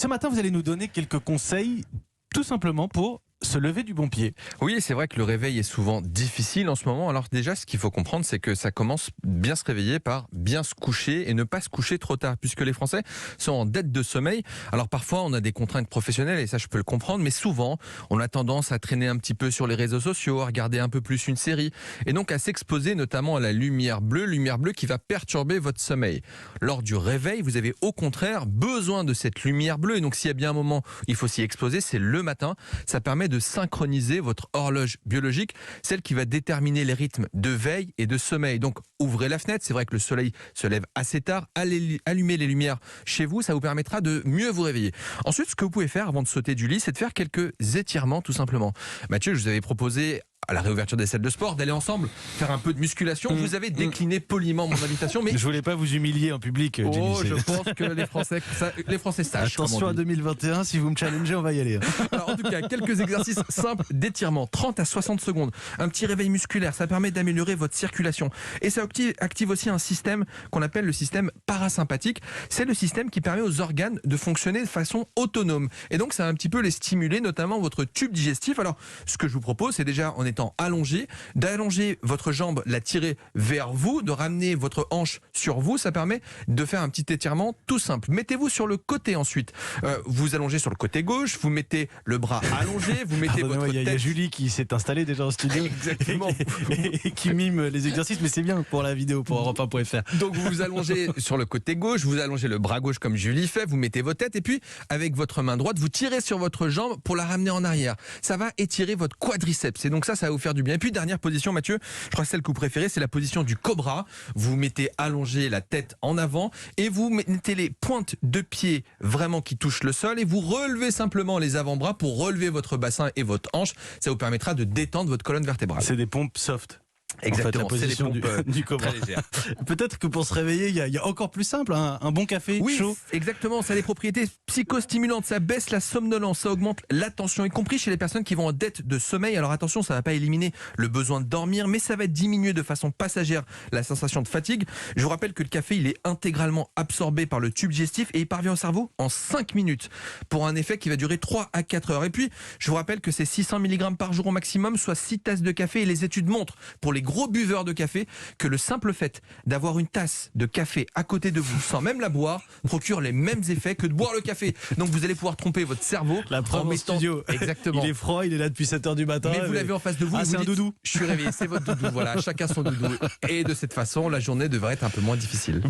Ce matin, vous allez nous donner quelques conseils, tout simplement pour se lever du bon pied. Oui, c'est vrai que le réveil est souvent difficile en ce moment. Alors déjà, ce qu'il faut comprendre, c'est que ça commence bien se réveiller par bien se coucher et ne pas se coucher trop tard, puisque les Français sont en dette de sommeil. Alors parfois, on a des contraintes professionnelles et ça, je peux le comprendre, mais souvent, on a tendance à traîner un petit peu sur les réseaux sociaux, à regarder un peu plus une série et donc à s'exposer notamment à la lumière bleue qui va perturber votre sommeil. Lors du réveil, vous avez au contraire besoin de cette lumière bleue et donc s'il y a bien un moment où il faut s'y exposer, c'est le matin. Ça permet de synchroniser votre horloge biologique, celle qui va déterminer les rythmes de veille et de sommeil. Donc ouvrez la fenêtre, c'est vrai que le soleil se lève assez tard, allumez les lumières chez vous, ça vous permettra de mieux vous réveiller. Ensuite, ce que vous pouvez faire avant de sauter du lit, c'est de faire quelques étirements tout simplement. Mathieu, je vous avais proposé à la réouverture des salles de sport, d'aller ensemble faire un peu de musculation. Vous avez décliné poliment mon invitation, mais Je voulais pas vous humilier en public, Jimmy. je pense que les Français sachent. Attention à 2021, si vous me challengez, on va y aller. Alors, en tout cas, quelques exercices simples d'étirement, 30 à 60 secondes. Un petit réveil musculaire, ça permet d'améliorer votre circulation. Et ça active aussi un système qu'on appelle le système parasympathique. C'est le système qui permet aux organes de fonctionner de façon autonome. Et donc, ça va un petit peu les stimuler, notamment votre tube digestif. Alors, ce que je vous propose, c'est déjà en étant allongé, d'allonger votre jambe, la tirer vers vous, de ramener votre hanche sur vous. Ça permet de faire un petit étirement tout simple. Mettez-vous sur le côté ensuite. Vous allongez sur le côté gauche, vous mettez le bras allongé, vous mettez votre Il y a tête... Julie qui s'est installée déjà au studio. Exactement. et qui mime les exercices, mais c'est bien pour la vidéo, pour Europe1.fr. Donc vous vous allongez sur le côté gauche, vous allongez le bras gauche comme Julie fait, vous mettez votre tête et puis avec votre main droite, vous tirez sur votre jambe pour la ramener en arrière. Ça va étirer votre quadriceps et donc ça va vous faire du bien. Et puis dernière position, Mathieu, je crois que celle que vous préférez, c'est la position du cobra. Vous mettez allongé la tête en avant et vous mettez les pointes de pied vraiment qui touchent le sol et vous relevez simplement les avant-bras pour relever votre bassin et votre hanche. Ça vous permettra de détendre votre colonne vertébrale. C'est des pompes soft. Exactement, En fait, la position c'est des pompes du cobra. très légères. Peut-être que pour se réveiller, il y a encore plus simple, un bon café chaud. Exactement, ça a des propriétés psychostimulantes, ça baisse la somnolence, ça augmente l'attention, y compris chez les personnes qui vont en dette de sommeil. Alors attention, ça ne va pas éliminer le besoin de dormir, mais ça va diminuer de façon passagère la sensation de fatigue. Je vous rappelle que le café, il est intégralement absorbé par le tube digestif et il parvient au cerveau en 5 minutes pour un effet qui va durer 3 à 4 heures. Et puis, je vous rappelle que c'est 600 mg par jour au maximum, soit 6 tasses de café. Et les études montrent, pour les gros buveurs de café, que le simple fait d'avoir une tasse de café à côté de vous, sans même la boire, procure les mêmes effets que de boire le café. Donc vous allez pouvoir tromper votre cerveau La preuve en studio. Exactement. Il est froid, il est là depuis 7h du matin. Mais vous l'avez en face de vous. Ah, et c'est vous un dites, doudou. Je suis réveillé, c'est votre doudou. Voilà, chacun son doudou. Et de cette façon, la journée devrait être un peu moins difficile.